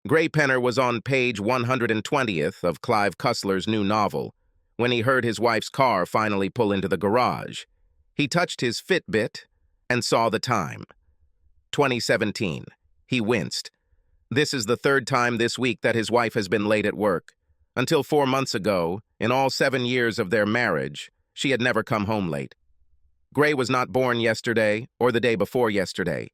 Graypenner was on page 120th of Clive Cussler's new novel when he heard his wife's car finally pull into the garage. He touched his Fitbit and saw the time. 2017. He winced. This is the third time this week that his wife has been late at work. Until 4 months ago, in all 7 years of their marriage, she had never come home late. Gray was not born yesterday or the day before yesterday.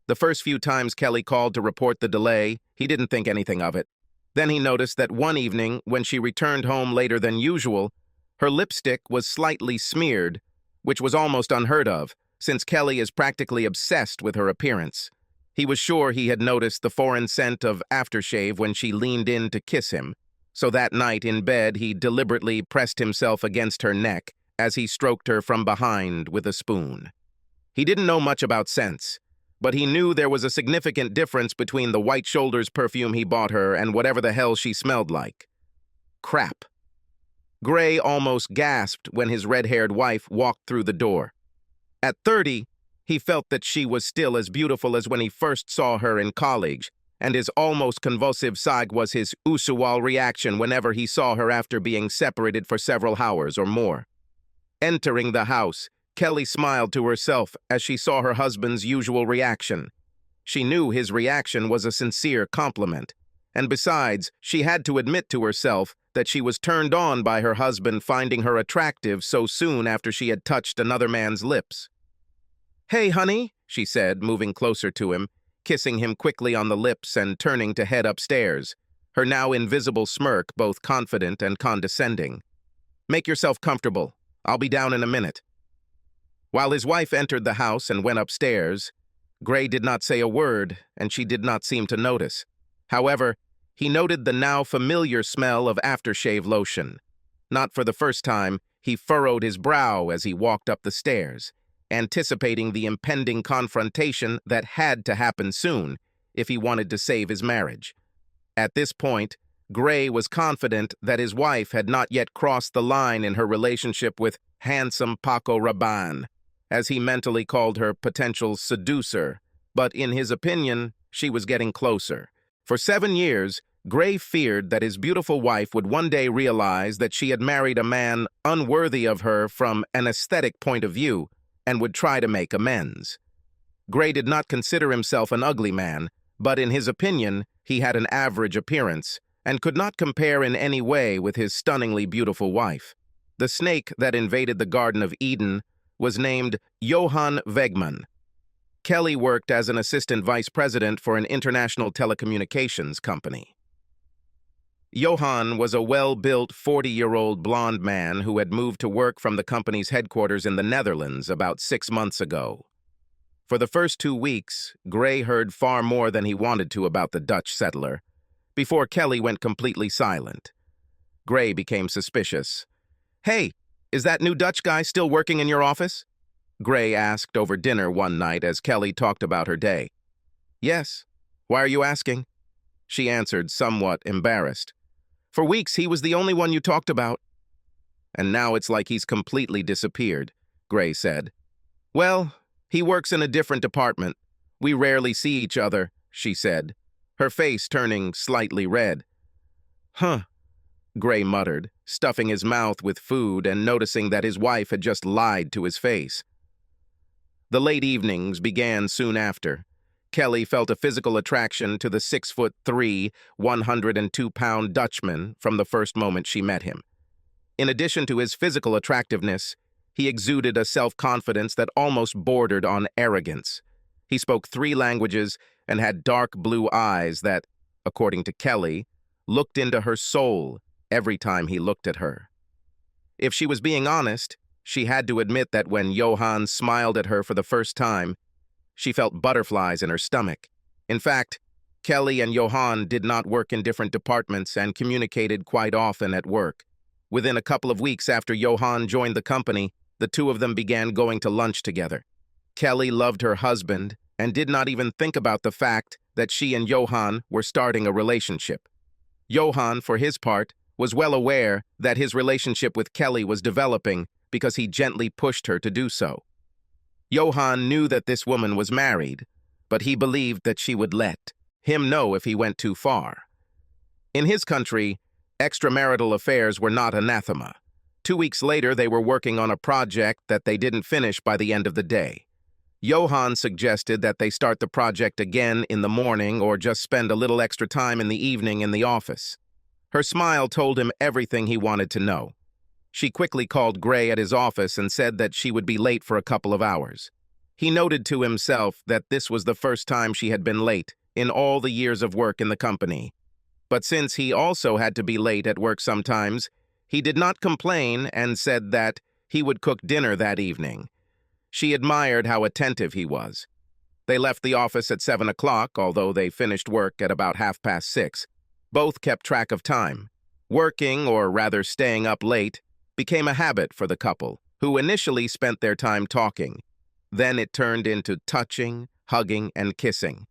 The first few times Kelly called to report the delay, he didn't think anything of it. Then he noticed that one evening, when she returned home later than usual, her lipstick was slightly smeared, which was almost unheard of, since Kelly is practically obsessed with her appearance. He was sure he had noticed the foreign scent of aftershave when she leaned in to kiss him, so that night in bed he deliberately pressed himself against her neck as he stroked her from behind with a spoon. He didn't know much about scents, but he knew there was a significant difference between the White Shoulders perfume he bought her and whatever the hell she smelled like. Crap. Gray almost gasped when his red-haired wife walked through the door. At 30, he felt that she was still as beautiful as when he first saw her in college, and his almost convulsive sigh was his usual reaction whenever he saw her after being separated for several hours or more. Entering the house, Kelly smiled to herself as she saw her husband's usual reaction. She knew his reaction was a sincere compliment, and besides, she had to admit to herself that she was turned on by her husband finding her attractive so soon after she had touched another man's lips. "Hey, honey," she said, moving closer to him, kissing him quickly on the lips and turning to head upstairs, her now invisible smirk both confident and condescending. "Make yourself comfortable. I'll be down in a minute." While his wife entered the house and went upstairs, Gray did not say a word, and she did not seem to notice. However, he noted the now familiar smell of aftershave lotion. Not for the first time, he furrowed his brow as he walked up the stairs, anticipating the impending confrontation that had to happen soon if he wanted to save his marriage. At this point, Gray was confident that his wife had not yet crossed the line in her relationship with handsome Paco Rabanne, as he mentally called her potential seducer, but in his opinion, she was getting closer. For 7 years, Gray feared that his beautiful wife would one day realize that she had married a man unworthy of her from an aesthetic point of view and would try to make amends. Gray did not consider himself an ugly man, but in his opinion, he had an average appearance and could not compare in any way with his stunningly beautiful wife. The snake that invaded the Garden of Eden was named Johann Wegmann. Kelly worked as an assistant vice president for an international telecommunications company. Johann was a well-built 40-year-old blonde man who had moved to work from the company's headquarters in the Netherlands about 6 months ago. For the first 2 weeks, Gray heard far more than he wanted to about the Dutch settler, before Kelly went completely silent. Gray became suspicious. "Hey, is that new Dutch guy still working in your office?" Gray asked over dinner one night as Kelly talked about her day. "Yes. Why are you asking?" She answered, somewhat embarrassed. "For weeks, he was the only one you talked about." "And now it's like he's completely disappeared," Gray said. "Well, he works in a different department. We rarely see each other," she said, her face turning slightly red. "Huh," Gray muttered, stuffing his mouth with food and noticing that his wife had just lied to his face. The late evenings began soon after. Kelly felt a physical attraction to the 6'3", 102-pound Dutchman from the first moment she met him. In addition to his physical attractiveness, he exuded a self-confidence that almost bordered on arrogance. He spoke 3 languages and had dark blue eyes that, according to Kelly, looked into her soul every time he looked at her. If she was being honest, she had to admit that when Johann smiled at her for the first time, she felt butterflies in her stomach. In fact, Kelly and Johann did not work in different departments and communicated quite often at work. Within a couple of weeks after Johann joined the company, the two of them began going to lunch together. Kelly loved her husband and did not even think about the fact that she and Johann were starting a relationship. Johann, for his part, was well aware that his relationship with Kelly was developing because he gently pushed her to do so. Johann knew that this woman was married, but he believed that she would let him know if he went too far. In his country, extramarital affairs were not anathema. 2 weeks later, they were working on a project that they didn't finish by the end of the day. Johan suggested that they start the project again in the morning or just spend a little extra time in the evening in the office. Her smile told him everything he wanted to know. She quickly called Gray at his office and said that she would be late for a couple of hours. He noted to himself that this was the first time she had been late in all the years of work in the company. But since he also had to be late at work sometimes, he did not complain and said that he would cook dinner that evening. She admired how attentive he was. They left the office at 7 o'clock, although they finished work at about 6:30. Both kept track of time. Working, or rather staying up late, became a habit for the couple, who initially spent their time talking. Then it turned into touching, hugging, and kissing.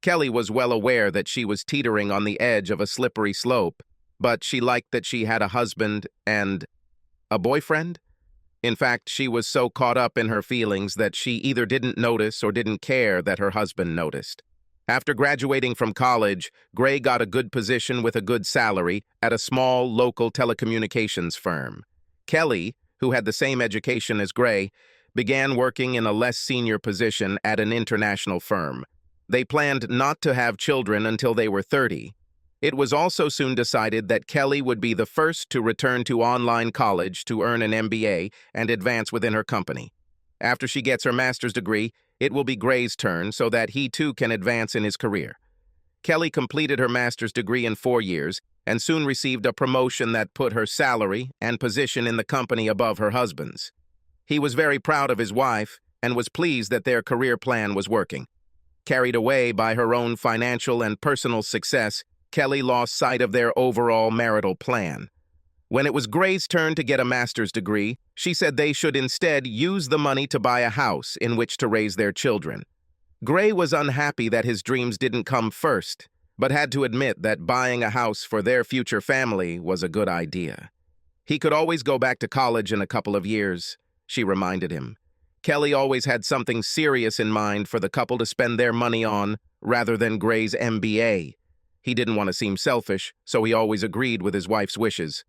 Kelly was well aware that she was teetering on the edge of a slippery slope, but she liked that she had a husband and a boyfriend. In fact, she was so caught up in her feelings that she either didn't notice or didn't care that her husband noticed. After graduating from college, Gray got a good position with a good salary at a small local telecommunications firm. Kelly, who had the same education as Gray, began working in a less senior position at an international firm. They planned not to have children until they were 30. It was also soon decided that Kelly would be the first to return to online college to earn an MBA and advance within her company. After she gets her master's degree, it will be Gray's turn so that he too can advance in his career. Kelly completed her master's degree in 4 years and soon received a promotion that put her salary and position in the company above her husband's. He was very proud of his wife and was pleased that their career plan was working. Carried away by her own financial and personal success, Kelly lost sight of their overall marital plan. When it was Gray's turn to get a master's degree, she said they should instead use the money to buy a house in which to raise their children. Gray was unhappy that his dreams didn't come first, but had to admit that buying a house for their future family was a good idea. He could always go back to college in a couple of years, she reminded him. Kelly always had something serious in mind for the couple to spend their money on, rather than Gray's MBA. He didn't want to seem selfish, so he always agreed with his wife's wishes.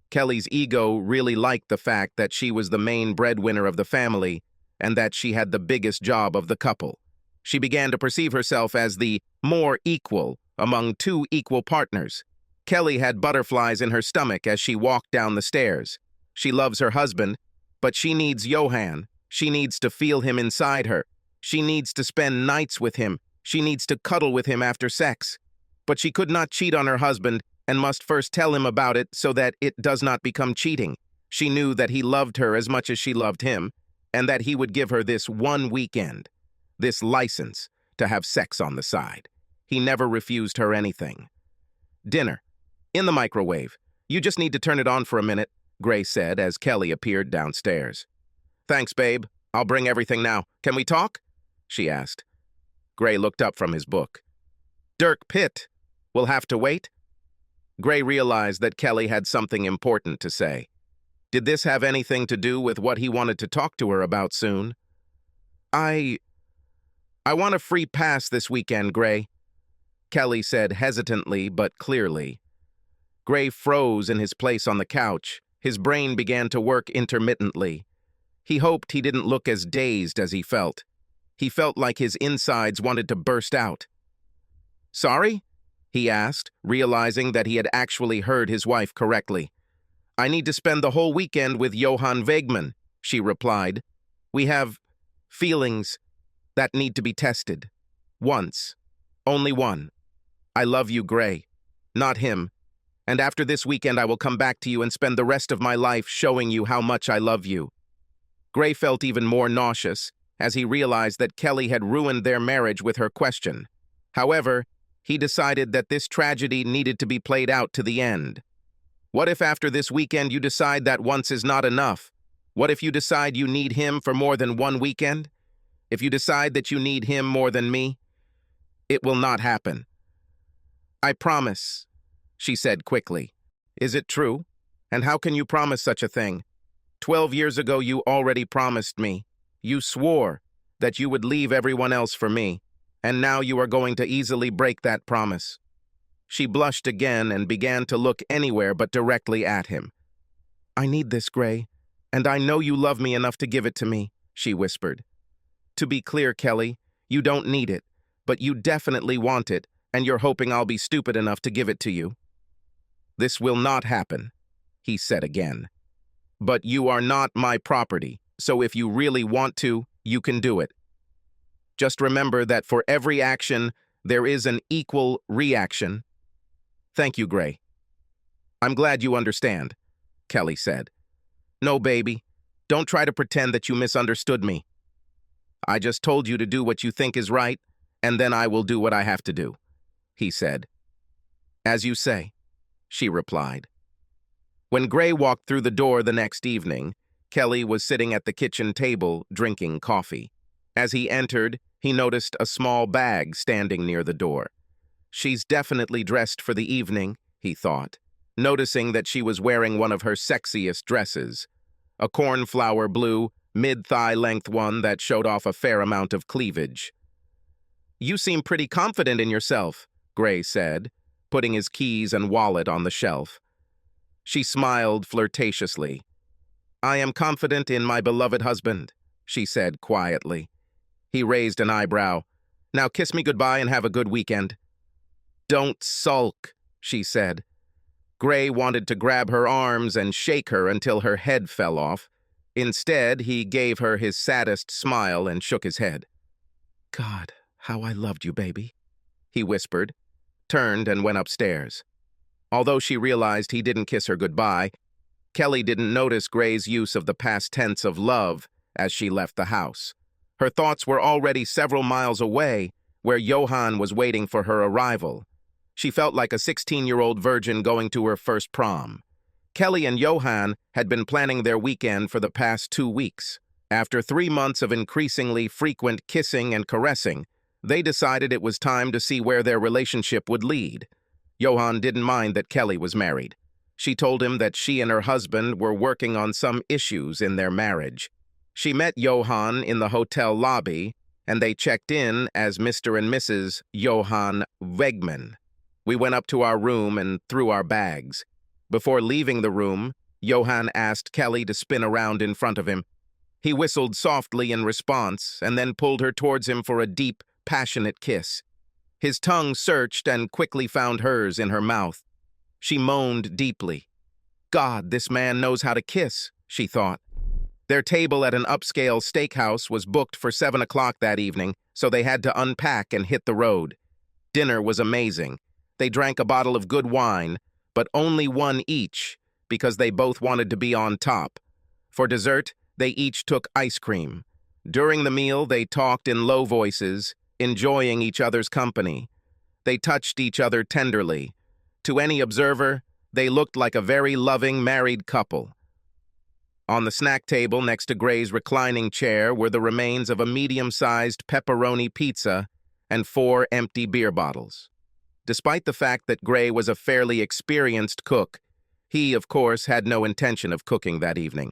Kelly's ego really liked the fact that she was the main breadwinner of the family and that she had the biggest job of the couple. She began to perceive herself as the more equal among two equal partners. Kelly had butterflies in her stomach as she walked down the stairs. She loves her husband, but she needs Johan. She needs to feel him inside her. She needs to spend nights with him. She needs to cuddle with him after sex. But she could not cheat on her husband and must first tell him about it so that it does not become cheating. She knew that he loved her as much as she loved him, and that he would give her this one weekend, this license to have sex on the side. He never refused her anything. Dinner. In the microwave. You just need to turn it on for a minute, Gray said as Kelly appeared downstairs. Thanks, babe. I'll bring everything now. Can we talk? She asked. Gray looked up from his book. Dirk Pitt. We'll have to wait? Gray realized that Kelly had something important to say. Did this have anything to do with what he wanted to talk to her about soon? I want a free pass this weekend, Gray, Kelly said hesitantly but clearly. Gray froze in his place on the couch. His brain began to work intermittently. He hoped he didn't look as dazed as he felt. He felt like his insides wanted to burst out. Sorry? He asked, realizing that he had actually heard his wife correctly. I need to spend the whole weekend with Johan Wegman, she replied. We have feelings that need to be tested. Once. Only one. I love you, Gray. Not him. And after this weekend I will come back to you and spend the rest of my life showing you how much I love you. Gray felt even more nauseous as he realized that Kelly had ruined their marriage with her question. However, he decided that this tragedy needed to be played out to the end. What if after this weekend you decide that once is not enough? What if you decide you need him for more than one weekend? If you decide that you need him more than me? It will not happen. I promise, she said quickly. Is it true? And how can you promise such a thing? 12 years ago you already promised me. You swore that you would leave everyone else for me. and now you are going to easily break that promise." She blushed again and began to look anywhere but directly at him. "I need this, Gray, and I know you love me enough to give it to me," she whispered. "To be clear, Kelly, you don't need it, but you definitely want it, and you're hoping I'll be stupid enough to give it to you." "This will not happen," he said again. "But you are not my property, so if you really want to, you can do it. Just remember that for every action, there is an equal reaction." "Thank you, Gray." "I'm glad you understand," Kelly said. "No, baby, don't try to pretend that you misunderstood me. I just told you to do what you think is right, and then I will do what I have to do," he said. "As you say," she replied. When Gray walked through the door the next evening, Kelly was sitting at the kitchen table drinking coffee. As he entered, he noticed a small bag standing near the door. "She's definitely dressed for the evening," he thought, noticing that she was wearing one of her sexiest dresses, a cornflower blue, mid-thigh length one that showed off a fair amount of cleavage. "You seem pretty confident in yourself," Gray said, putting his keys and wallet on the shelf. She smiled flirtatiously. "I am confident in my beloved husband," she said quietly. He raised an eyebrow. "Now kiss me goodbye and have a good weekend." "Don't sulk," she said. Gray wanted to grab her arms and shake her until her head fell off. Instead, he gave her his saddest smile and shook his head. "God, how I loved you, baby," he whispered, turned and went upstairs. Although she realized he didn't kiss her goodbye, Kelly didn't notice Gray's use of the past tense of love as she left the house. Her thoughts were already several miles away, where Johan was waiting for her arrival. She felt like a 16-year-old virgin going to her first prom. Kelly and Johan had been planning their weekend for the past 2 weeks. After 3 months of increasingly frequent kissing and caressing, they decided it was time to see where their relationship would lead. Johan didn't mind that Kelly was married. She told him that she and her husband were working on some issues in their marriage. She met Johan in the hotel lobby, and they checked in as Mr. and Mrs. Johan Wegman. We went up to our room and threw our bags. Before leaving the room, Johan asked Kelly to spin around in front of him. He whistled softly in response and then pulled her towards him for a deep, passionate kiss. His tongue searched and quickly found hers in her mouth. She moaned deeply. God, this man knows how to kiss, she thought. Their table at an upscale steakhouse was booked for 7 o'clock that evening, so they had to unpack and hit the road. Dinner was amazing. They drank a bottle of good wine, but only one each, because they both wanted to be on top. For dessert, they each took ice cream. During the meal, they talked in low voices, enjoying each other's company. They touched each other tenderly. To any observer, they looked like a very loving married couple. On the snack table next to Gray's reclining chair were the remains of a medium-sized pepperoni pizza and 4 empty beer bottles. Despite the fact that Gray was a fairly experienced cook, he, of course, had no intention of cooking that evening.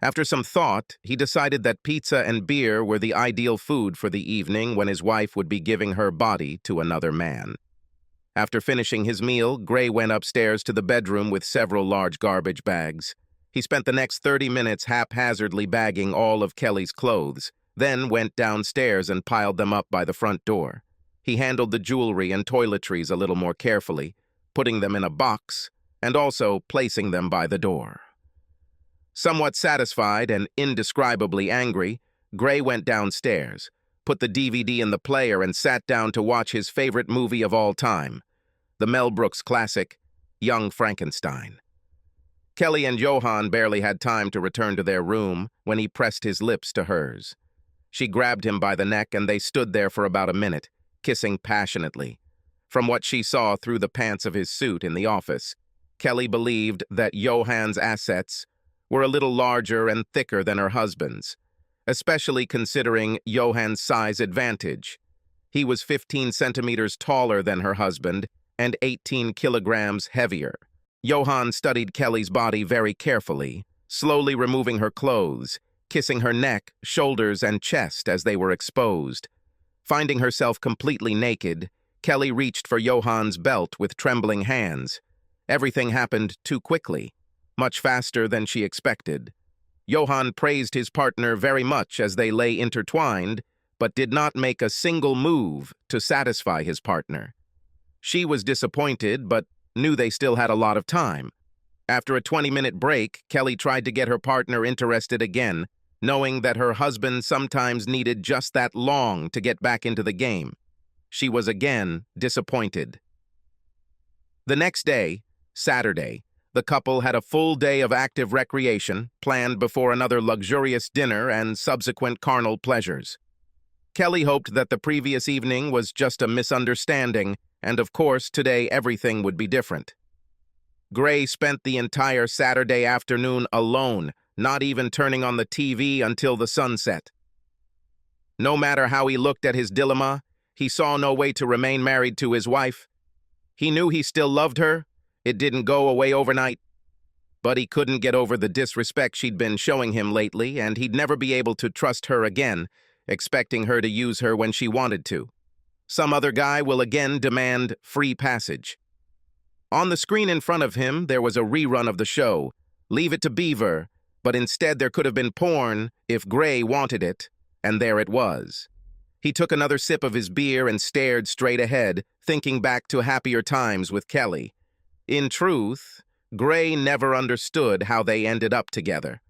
After some thought, he decided that pizza and beer were the ideal food for the evening when his wife would be giving her body to another man. After finishing his meal, Gray went upstairs to the bedroom with several large garbage bags. He spent the next 30 minutes haphazardly bagging all of Kelly's clothes, then went downstairs and piled them up by the front door. He handled the jewelry and toiletries a little more carefully, putting them in a box and also placing them by the door. Somewhat satisfied and indescribably angry, Gray went downstairs, put the DVD in the player and sat down to watch his favorite movie of all time, the Mel Brooks classic, Young Frankenstein. Kelly and Johan barely had time to return to their room when he pressed his lips to hers. She grabbed him by the neck and they stood there for about a minute, kissing passionately. From what she saw through the pants of his suit in the office, Kelly believed that Johan's assets were a little larger and thicker than her husband's, especially considering Johan's size advantage. He was 15 centimeters taller than her husband and 18 kilograms heavier. Johan studied Kelly's body very carefully, slowly removing her clothes, kissing her neck, shoulders, and chest as they were exposed. Finding herself completely naked, Kelly reached for Johan's belt with trembling hands. Everything happened too quickly, much faster than she expected. Johan praised his partner very much as they lay intertwined, but did not make a single move to satisfy his partner. She was disappointed, but knew they still had a lot of time. After a 20-minute break, Kelly tried to get her partner interested again, knowing that her husband sometimes needed just that long to get back into the game. She was again disappointed. The next day, Saturday, the couple had a full day of active recreation planned before another luxurious dinner and subsequent carnal pleasures. Kelly hoped that the previous evening was just a misunderstanding, and of course today everything would be different. Gray spent the entire Saturday afternoon alone, not even turning on the TV until the sun set. No matter how he looked at his dilemma, he saw no way to remain married to his wife. He knew he still loved her. It didn't go away overnight. But he couldn't get over the disrespect she'd been showing him lately, and he'd never be able to trust her again, expecting her to use her when she wanted to. Some other guy will again demand free passage. On the screen in front of him, there was a rerun of the show, Leave It to Beaver, but instead there could have been porn if Gray wanted it, and there it was. He took another sip of his beer and stared straight ahead, thinking back to happier times with Kelly. In truth, Gray never understood how they ended up together.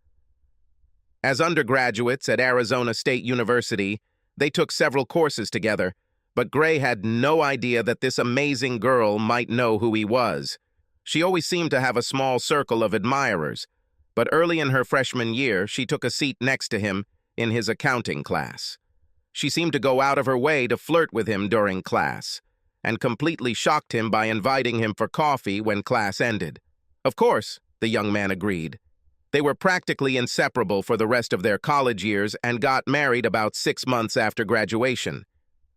As undergraduates at Arizona State University, they took several courses together, but Gray had no idea that this amazing girl might know who he was. She always seemed to have a small circle of admirers, but early in her freshman year, she took a seat next to him in his accounting class. She seemed to go out of her way to flirt with him during class, and completely shocked him by inviting him for coffee when class ended. Of course, the young man agreed. They were practically inseparable for the rest of their college years and got married about 6 months after graduation.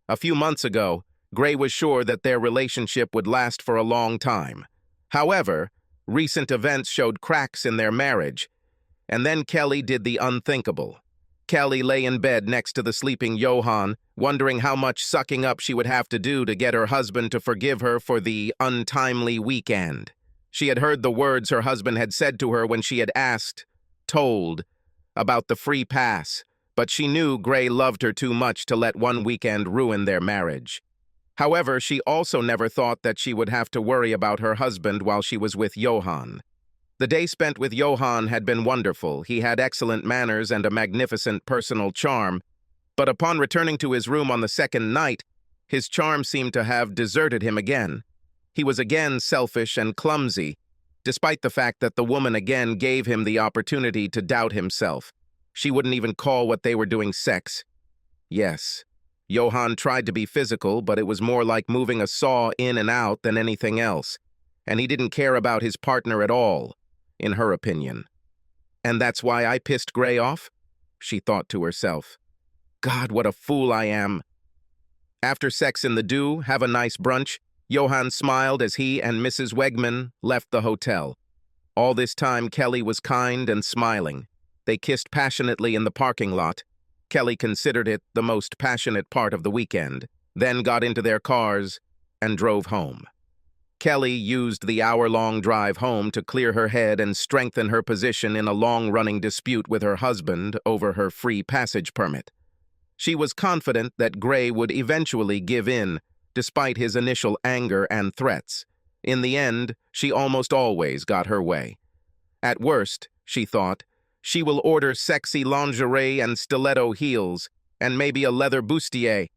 A few months ago, Gray was sure that their relationship would last for a long time. However, recent events showed cracks in their marriage, and then Kelly did the unthinkable. Kelly lay in bed next to the sleeping Johan, wondering how much sucking up she would have to do to get her husband to forgive her for the untimely weekend. She had heard the words her husband had said to her when she had told, about the free pass, but she knew Gray loved her too much to let one weekend ruin their marriage. However, she also never thought that she would have to worry about her husband while she was with Johan. The day spent with Johan had been wonderful. He had excellent manners and a magnificent personal charm, but upon returning to his room on the second night, his charm seemed to have deserted him again. He was again selfish and clumsy, despite the fact that the woman again gave him the opportunity to doubt himself. She wouldn't even call what they were doing sex. Yes, Johan tried to be physical, but it was more like moving a saw in and out than anything else, and he didn't care about his partner at all, in her opinion. And that's why I pissed Gray off? She thought to herself. God, what a fool I am. After sex in the dew, have a nice brunch, Johan smiled as he and Mrs. Wegman left the hotel. All this time, Kelly was kind and smiling. They kissed passionately in the parking lot. Kelly considered it the most passionate part of the weekend, then got into their cars and drove home. Kelly used the hour-long drive home to clear her head and strengthen her position in a long-running dispute with her husband over her free passage permit. She was confident that Gray would eventually give in, despite his initial anger and threats. In the end, she almost always got her way. At worst, she thought, she will order sexy lingerie and stiletto heels, and maybe a leather bustier.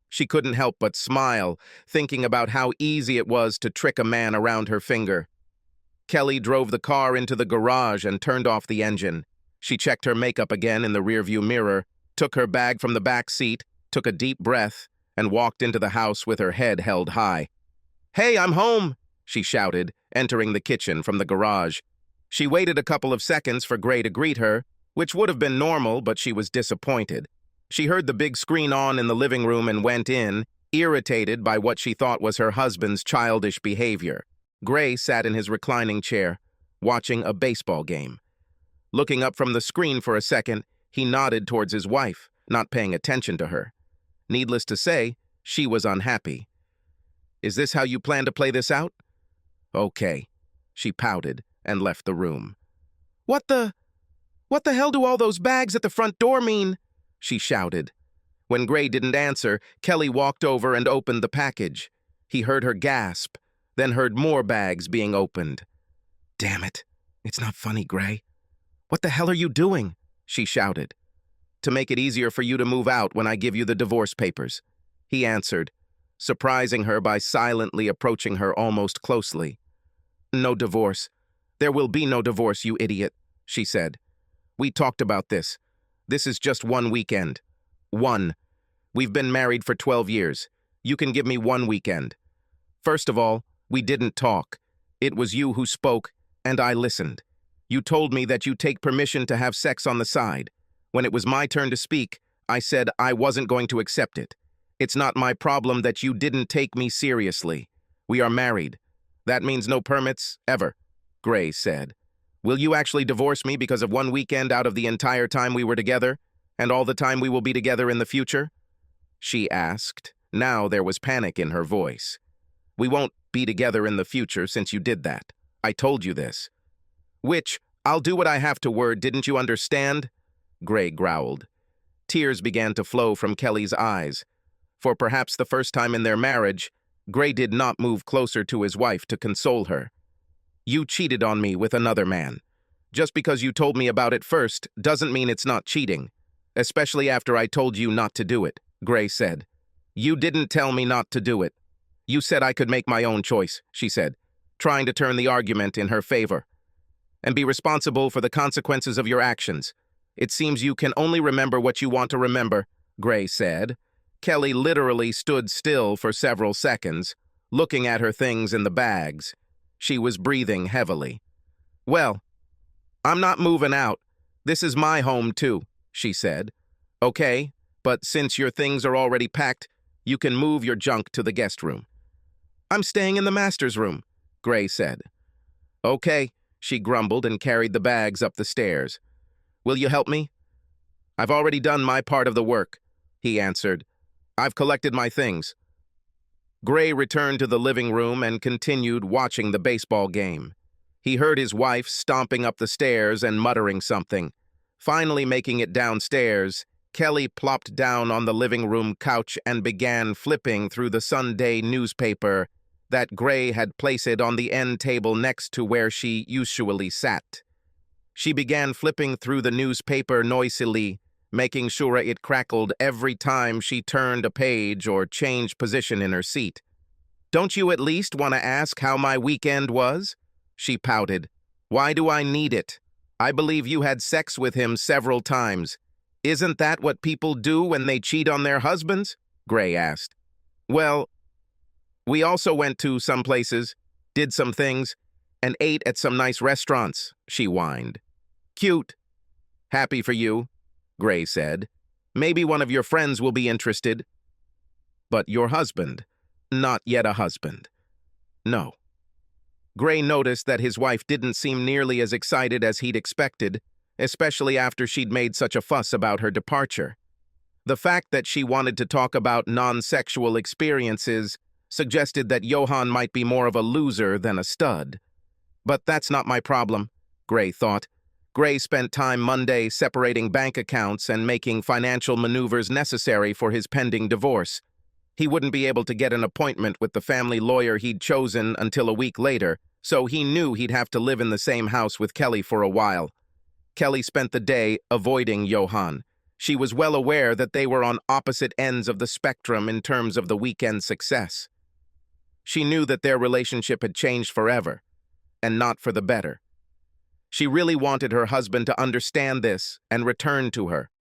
She couldn't help but smile, thinking about how easy it was to trick a man around her finger. Kelly drove the car into the garage and turned off the engine. She checked her makeup again in the rearview mirror, took her bag from the back seat, took a deep breath, and walked into the house with her head held high. "Hey, I'm home!" she shouted, entering the kitchen from the garage. She waited a couple of seconds for Gray to greet her, which would have been normal, but she was disappointed. She heard the big screen on in the living room and went in, irritated by what she thought was her husband's childish behavior. Gray sat in his reclining chair, watching a baseball game. Looking up from the screen for a second, he nodded towards his wife, not paying attention to her. Needless to say, she was unhappy. "Is this how you plan to play this out?" "Okay." She pouted and left the room. What the hell do all those bags at the front door mean?" she shouted. When Gray didn't answer, Kelly walked over and opened the package. He heard her gasp, then heard more bags being opened. "Damn it. It's not funny, Gray." "What the hell are you doing?" she shouted. "To make it easier for you to move out when I give you the divorce papers," he answered, surprising her by silently approaching her almost closely. "No divorce. There will be no divorce, you idiot," she said. "We talked about this. This is just one weekend. One. We've been married for 12 years. You can give me one weekend. First of all, we didn't talk. It was you who spoke, and I listened. You told me that you take permission to have sex on the side. When it was my turn to speak, I said I wasn't going to accept it. It's not my problem that you didn't take me seriously. We are married. That means no permits, ever," Gray said. "Will you actually divorce me because of one weekend out of the entire time we were together, and all the time we will be together in the future?" she asked. Now there was panic in her voice. "We won't be together in the future since you did that. I told you this." "Which, I'll do what I have to word, didn't you understand?" Gray growled. Tears began to flow from Kelly's eyes. For perhaps the first time in their marriage, Gray did not move closer to his wife to console her. "You cheated on me with another man. Just because you told me about it first doesn't mean it's not cheating, especially after I told you not to do it," Gray said. "You didn't tell me not to do it. You said I could make my own choice," she said, trying to turn the argument in her favor. "And be responsible for the consequences of your actions. It seems you can only remember what you want to remember," Gray said. Kelly literally stood still for several seconds, looking at her things in the bags. She was breathing heavily. "Well, I'm not moving out. This is my home, too," she said. "Okay, but since your things are already packed, you can move your junk to the guest room." "I'm staying in the master's room," Gray said. "Okay," she grumbled and carried the bags up the stairs. "Will you help me?" "I've already done my part of the work," he answered. "I've collected my things." Gray returned to the living room and continued watching the baseball game. He heard his wife stomping up the stairs and muttering something. Finally making it downstairs, Kelly plopped down on the living room couch and began flipping through the Sunday newspaper that Gray had placed on the end table next to where she usually sat. She began flipping through the newspaper noisily, making sure it crackled every time she turned a page or changed position in her seat. "Don't you at least want to ask how my weekend was?" she pouted. "Why do I need it? I believe you had sex with him several times. Isn't that what people do when they cheat on their husbands?" Gray asked. "Well, we also went to some places, did some things, and ate at some nice restaurants," she whined. "Cute. Happy for you," Gray said. "Maybe one of your friends will be interested." "But your husband, not yet a husband." "No." Gray noticed that his wife didn't seem nearly as excited as he'd expected, especially after she'd made such a fuss about her departure. The fact that she wanted to talk about non-sexual experiences suggested that Johan might be more of a loser than a stud. But that's not my problem, Gray thought. Gray spent time Monday separating bank accounts and making financial maneuvers necessary for his pending divorce. He wouldn't be able to get an appointment with the family lawyer he'd chosen until a week later, so he knew he'd have to live in the same house with Kelly for a while. Kelly spent the day avoiding Johan. She was well aware that they were on opposite ends of the spectrum in terms of the weekend success. She knew that their relationship had changed forever, and not for the better. She really wanted her husband to understand this and return to her,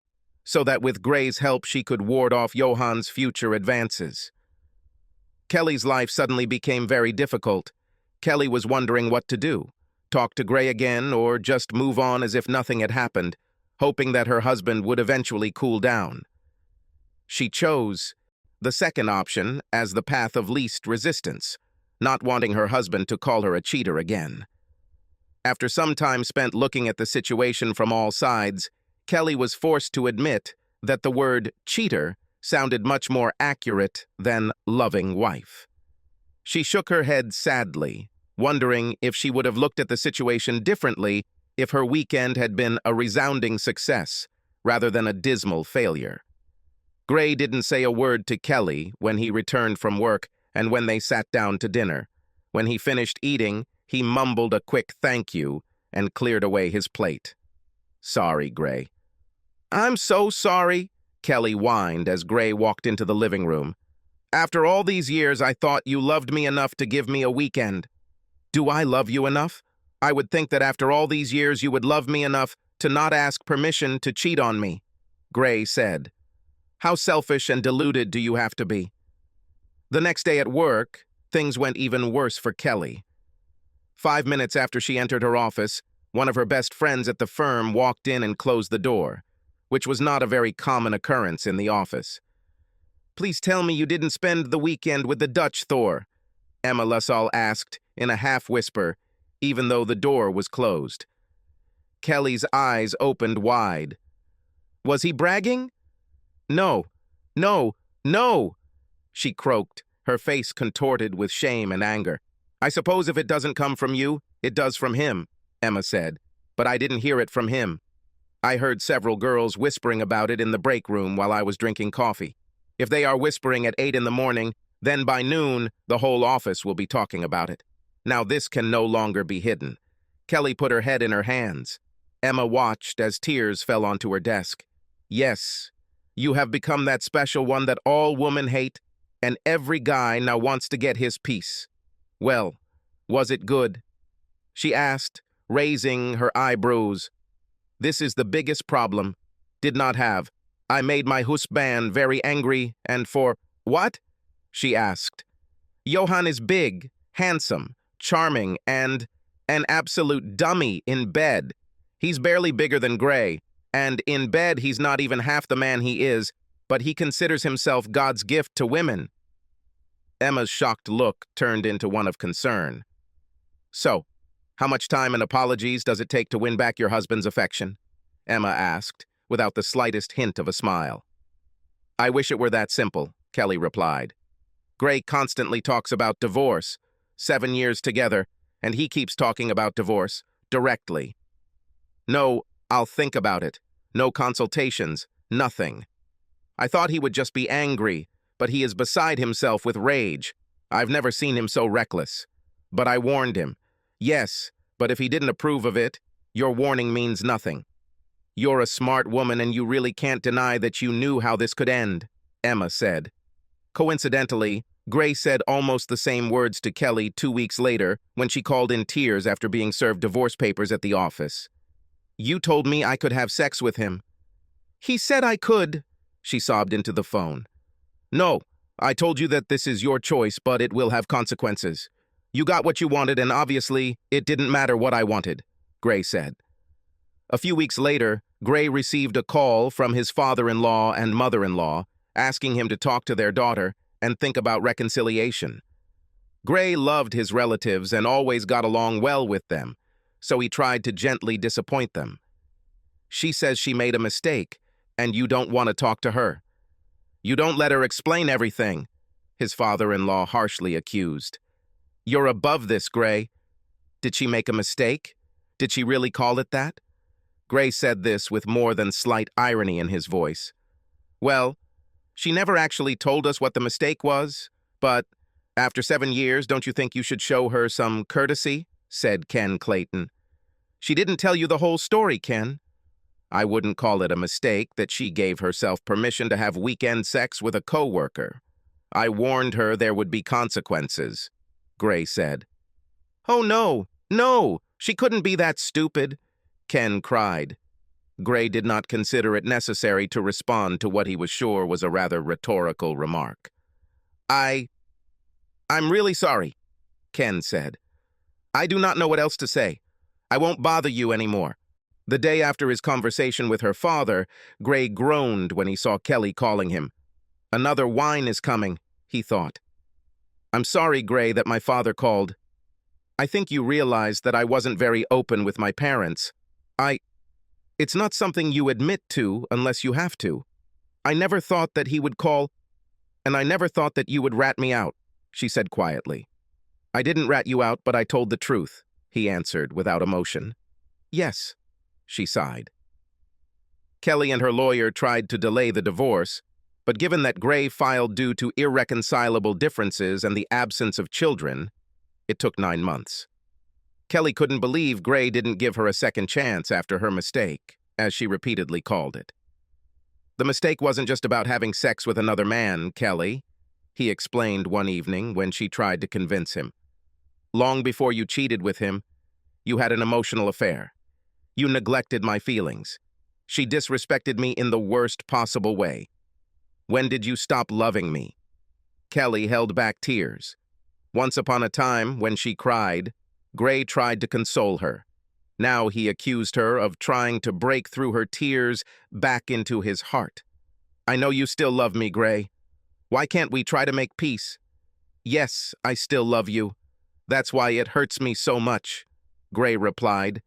so that with Gray's help she could ward off Johan's future advances. Kelly's life suddenly became very difficult. Kelly was wondering what to do, talk to Gray again or just move on as if nothing had happened, hoping that her husband would eventually cool down. She chose the second option as the path of least resistance, not wanting her husband to call her a cheater again. After some time spent looking at the situation from all sides, Kelly was forced to admit that the word cheater sounded much more accurate than loving wife. She shook her head sadly, wondering if she would have looked at the situation differently if her weekend had been a resounding success rather than a dismal failure. Gray didn't say a word to Kelly when he returned from work and when they sat down to dinner. When he finished eating, he mumbled a quick thank you and cleared away his plate. "Sorry, Gray." "I'm so sorry," Kelly whined as Gray walked into the living room. "After all these years, I thought you loved me enough to give me a weekend." "Do I love you enough? I would think that after all these years you would love me enough to not ask permission to cheat on me," Gray said. "How selfish and deluded do you have to be?" The next day at work, things went even worse for Kelly. 5 minutes after she entered her office, one of her best friends at the firm walked in and closed the door, which was not a very common occurrence in the office. "Please tell me you didn't spend the weekend with the Dutch Thor," Emma LaSalle asked in a half-whisper, even though the door was closed. Kelly's eyes opened wide. "Was he bragging?" "No, no, no," she croaked, her face contorted with shame and anger. "I suppose if it doesn't come from you, it does from him," Emma said, "but I didn't hear it from him. I heard several girls whispering about it in the break room while I was drinking coffee. If they are whispering at 8 in the morning, then by noon, the whole office will be talking about it. Now this can no longer be hidden." Kelly put her head in her hands. Emma watched as tears fell onto her desk. "Yes, you have become that special one that all women hate, and every guy now wants to get his piece. Well, was it good?" she asked, raising her eyebrows. "This is the biggest problem. Did not have. I made my husband very angry, and for—" "What?" she asked. "Johan is big, handsome, charming, and an absolute dummy in bed. He's barely bigger than Gray, and in bed he's not even half the man he is, but he considers himself God's gift to women." Emma's shocked look turned into one of concern. "So, how much time and apologies does it take to win back your husband's affection?" Emma asked, without the slightest hint of a smile. "I wish it were that simple," Kelly replied. "Gray constantly talks about divorce. 7 years together, and he keeps talking about divorce, directly. No, I'll think about it. No consultations, nothing. I thought he would just be angry, but he is beside himself with rage. I've never seen him so reckless. But I warned him. Yes, but if he didn't approve of it, your warning means nothing. You're a smart woman and you really can't deny that you knew how this could end," Emma said. Coincidentally, Gray said almost the same words to Kelly 2 weeks later when she called in tears after being served divorce papers at the office. "You told me I could have sex with him." "He said I could," she sobbed into the phone. "No, I told you that this is your choice, but it will have consequences. You got what you wanted, and obviously, it didn't matter what I wanted," Gray said. A few weeks later, Gray received a call from his father-in-law and mother-in-law asking him to talk to their daughter and think about reconciliation. Gray loved his relatives and always got along well with them, so he tried to gently disappoint them. "She says she made a mistake, and you don't want to talk to her. You don't let her explain everything," his father-in-law harshly accused. "You're above this, Gray. Did she make a mistake? Did she really call it that?" Gray said this with more than slight irony in his voice. "Well, she never actually told us what the mistake was, but after 7 years, don't you think you should show her some courtesy?" said Ken Clayton. "She didn't tell you the whole story, Ken." "I wouldn't call it a mistake that she gave herself permission to have weekend sex with a coworker. I warned her there would be consequences," Gray said. "Oh, no, no, she couldn't be that stupid," Ken cried. Gray did not consider it necessary to respond to what he was sure was a rather rhetorical remark. I'm really sorry," Ken said. "I do not know what else to say. I won't bother you anymore." The day after his conversation with her father, Gray groaned when he saw Kelly calling him. "Another whine is coming," he thought. "I'm sorry, Gray, that my father called. I think you realize that I wasn't very open with my parents. It's not something you admit to unless you have to." I never thought that he would call, and I never thought that you would rat me out, she said quietly. I didn't rat you out, but I told the truth, he answered without emotion. Yes, she sighed. Kelly and her lawyer tried to delay the divorce, but given that Gray filed due to irreconcilable differences and the absence of children, it took 9 months. Kelly couldn't believe Gray didn't give her a second chance after her mistake, as she repeatedly called it. The mistake wasn't just about having sex with another man, Kelly, he explained one evening when she tried to convince him. Long before you cheated with him, you had an emotional affair. You neglected my feelings. She disrespected me in the worst possible way. When did you stop loving me? Kelly held back tears. Once upon a time, when she cried, Gray tried to console her. Now he accused her of trying to break through her tears back into his heart. I know you still love me, Gray. Why can't we try to make peace? Yes, I still love you. That's why it hurts me so much, Gray replied.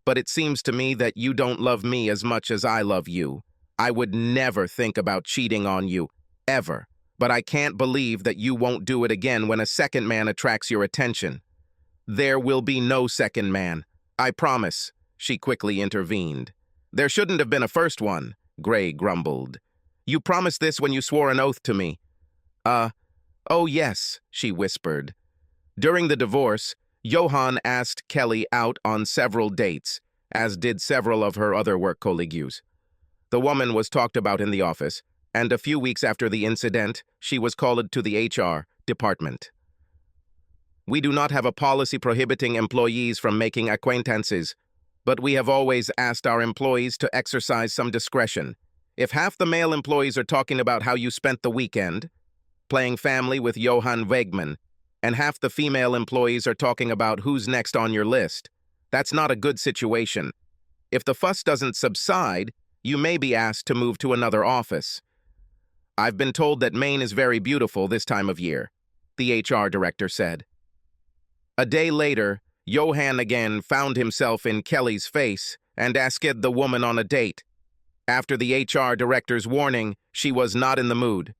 But it seems to me that you don't love me as much as I love you. I would never think about cheating on you, ever. But I can't believe that you won't do it again when a second man attracts your attention. There will be no second man. I promise, she quickly intervened. There shouldn't have been a first one, Gray grumbled. You promised this when you swore an oath to me. Oh yes, she whispered. During the divorce, Johan asked Kelly out on several dates, as did several of her other work colleagues. The woman was talked about in the office, and a few weeks after the incident, she was called to the HR department. We do not have a policy prohibiting employees from making acquaintances, but we have always asked our employees to exercise some discretion. If half the male employees are talking about how you spent the weekend, playing family with Johan Wegman, and half the female employees are talking about who's next on your list, that's not a good situation. If the fuss doesn't subside, you may be asked to move to another office. I've been told that Maine is very beautiful this time of year, the HR director said. A day later, Johan again found himself in Kelly's face and asked the woman on a date. After the HR director's warning, she was not in the mood.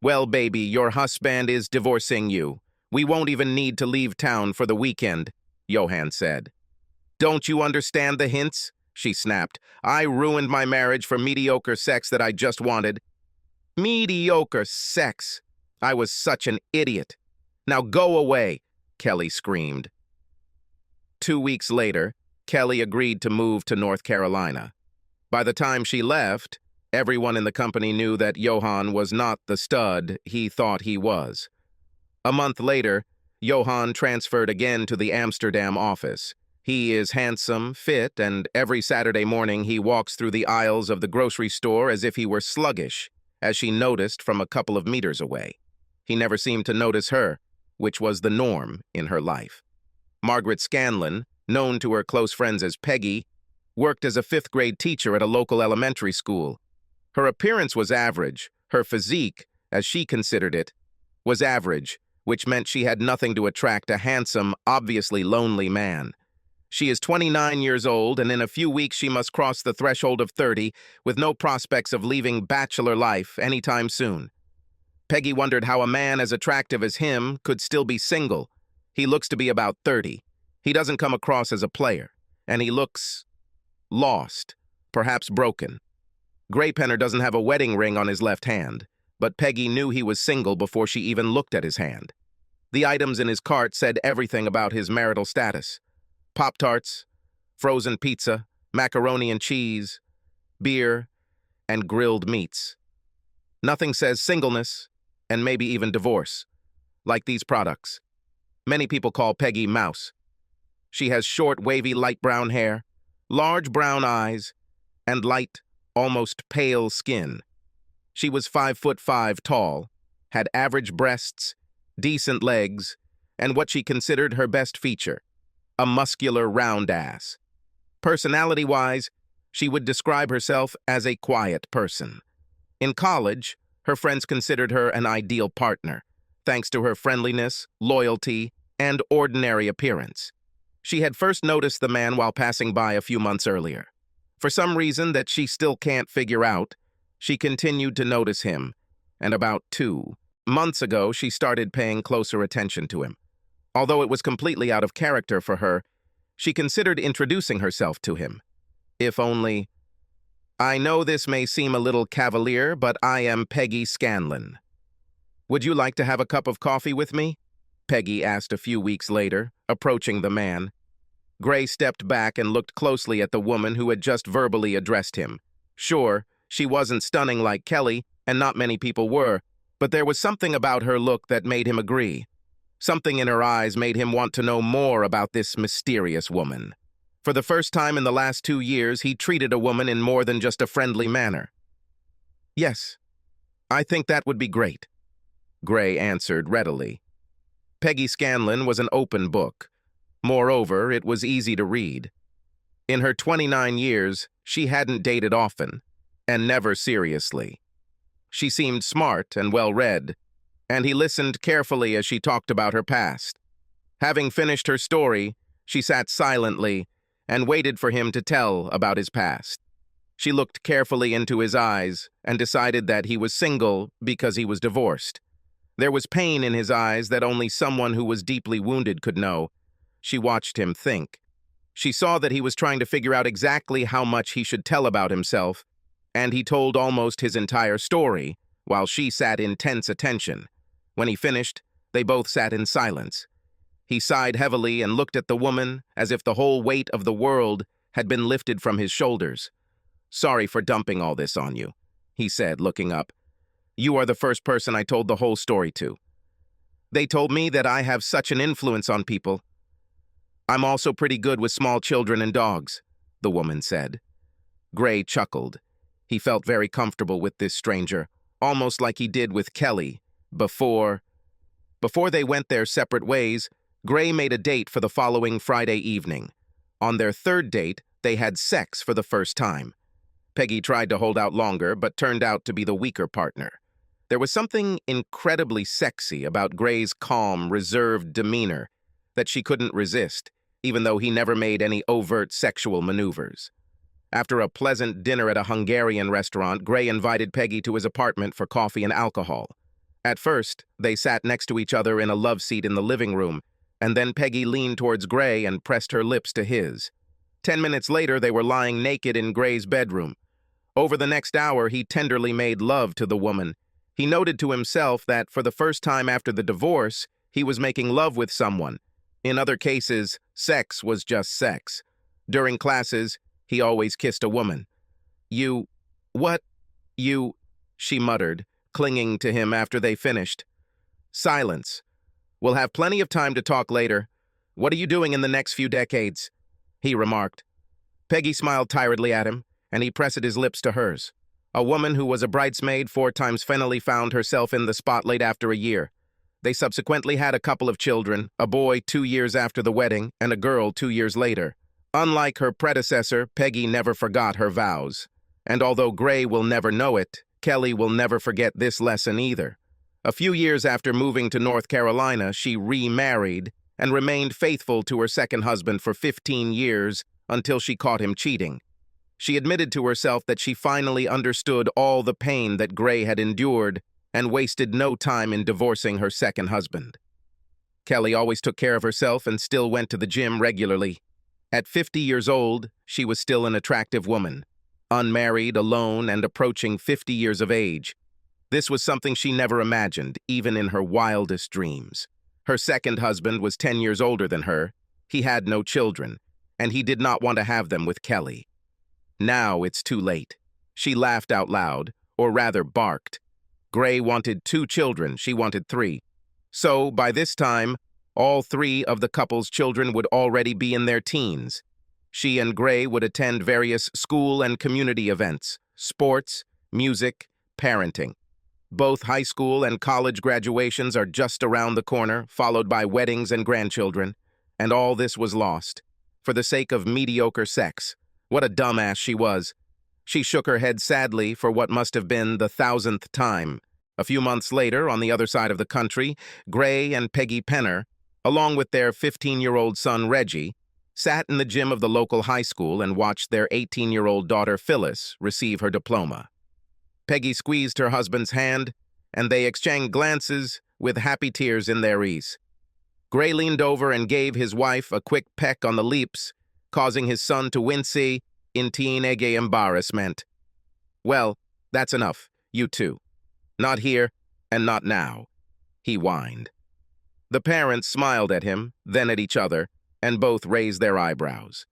Well, baby, your husband is divorcing you. We won't even need to leave town for the weekend, Johan said. Don't you understand the hints? She snapped. I ruined my marriage for mediocre sex that I just wanted. Mediocre sex. I was such an idiot. Now go away, Kelly screamed. 2 weeks later, Kelly agreed to move to North Carolina. By the time she left, everyone in the company knew that Johan was not the stud he thought he was. A month later, Johan transferred again to the Amsterdam office. He is handsome, fit, and every Saturday morning he walks through the aisles of the grocery store as if he were sluggish, as she noticed from a couple of meters away. He never seemed to notice her, which was the norm in her life. Margaret Scanlon, known to her close friends as Peggy, worked as a 5th-grade teacher at a local elementary school. Her appearance was average. Her physique, as she considered it, was average, which meant she had nothing to attract a handsome, obviously lonely man. She is 29 years old, and in a few weeks she must cross the threshold of 30, with no prospects of leaving bachelor life anytime soon. Peggy wondered how a man as attractive as him could still be single. He looks to be about 30. He doesn't come across as a player, and he looks lost, perhaps broken. Graypenner doesn't have a wedding ring on his left hand, but Peggy knew he was single before she even looked at his hand. The items in his cart said everything about his marital status. Pop-Tarts, frozen pizza, macaroni and cheese, beer, and grilled meats. Nothing says singleness, and maybe even divorce, like these products. Many people call Peggy Mouse. She has short, wavy, light brown hair, large brown eyes, and light, almost pale skin. She was 5'5" tall, had average breasts, decent legs, and what she considered her best feature, a muscular round ass. Personality-wise, she would describe herself as a quiet person. In college, her friends considered her an ideal partner, thanks to her friendliness, loyalty, and ordinary appearance. She had first noticed the man while passing by a few months earlier. For some reason that she still can't figure out, She continued to notice him, and about 2 months ago she started paying closer attention to him. Although it was completely out of character for her, she considered introducing herself to him. If only, "I know this may seem a little cavalier, but I am Peggy Scanlon. Would you like to have a cup of coffee with me?" Peggy asked a few weeks later, approaching the man. Gray stepped back and looked closely at the woman who had just verbally addressed him. Sure, she wasn't stunning like Kelly, and not many people were, but there was something about her look that made him agree. Something in her eyes made him want to know more about this mysterious woman. For the first time in the last 2 years, he treated a woman in more than just a friendly manner. "Yes, I think that would be great," Gray answered readily. Peggy Scanlon was an open book. Moreover, it was easy to read. In her 29 years, she hadn't dated often, and never seriously. She seemed smart and well-read, and he listened carefully as she talked about her past. Having finished her story, she sat silently and waited for him to tell about his past. She looked carefully into his eyes and decided that he was single because he was divorced. There was pain in his eyes that only someone who was deeply wounded could know. She watched him think. She saw that he was trying to figure out exactly how much he should tell about himself, and he told almost his entire story, while she sat in tense attention. When he finished, they both sat in silence. He sighed heavily and looked at the woman as if the whole weight of the world had been lifted from his shoulders. "Sorry for dumping all this on you," he said, looking up. "You are the first person I told the whole story to. They told me that I have such an influence on people. I'm also pretty good with small children and dogs," the woman said. Gray chuckled. He felt very comfortable with this stranger, almost like he did with Kelly before they went their separate ways. Gray made a date for the following Friday evening. On their third date, they had sex for the first time. Peggy tried to hold out longer, but turned out to be the weaker partner. There was something incredibly sexy about Gray's calm, reserved demeanor that she couldn't resist, even though he never made any overt sexual maneuvers. After a pleasant dinner at a Hungarian restaurant, Gray invited Peggy to his apartment for coffee and alcohol. At first, they sat next to each other in a love seat in the living room, and then Peggy leaned towards Gray and pressed her lips to his. 10 minutes later, they were lying naked in Gray's bedroom. Over the next hour, he tenderly made love to the woman. He noted to himself that for the first time after the divorce, he was making love with someone. In other cases, sex was just sex. During classes, he always kissed a woman. What? She muttered, clinging to him after they finished. Silence. "We'll have plenty of time to talk later. What are you doing in the next few decades?" he remarked. Peggy smiled tiredly at him, and he pressed his lips to hers. A woman who was a bridesmaid 4 times finally found herself in the spotlight after a year. They subsequently had a couple of children, a boy 2 years after the wedding and a girl 2 years later. Unlike her predecessor, Peggy never forgot her vows. And although Gray will never know it, Kelly will never forget this lesson either. A few years after moving to North Carolina, she remarried and remained faithful to her second husband for 15 years until she caught him cheating. She admitted to herself that she finally understood all the pain that Gray had endured and wasted no time in divorcing her second husband. Kelly always took care of herself and still went to the gym regularly. At 50 years old, she was still an attractive woman, unmarried, alone, and approaching 50 years of age. This was something she never imagined, even in her wildest dreams. Her second husband was 10 years older than her. He had no children, and he did not want to have them with Kelly. Now it's too late. She laughed out loud, or rather barked. Gray wanted 2 children, she wanted 3. So, by this time, all 3 of the couple's children would already be in their teens. She and Gray would attend various school and community events, sports, music, parenting. Both high school and college graduations are just around the corner, followed by weddings and grandchildren. And all this was lost, for the sake of mediocre sex. What a dumbass she was. She shook her head sadly for what must have been the 1,000th time. A few months later, on the other side of the country, Gray and Peggy Penner, along with their 15-year-old son Reggie, sat in the gym of the local high school and watched their 18-year-old daughter Phyllis receive her diploma. Peggy squeezed her husband's hand, and they exchanged glances with happy tears in their eyes. Gray leaned over and gave his wife a quick peck on the lips, causing his son to wince in teenage embarrassment. "Well, that's enough, you two. Not here, and not now," he whined. The parents smiled at him, then at each other, and both raised their eyebrows.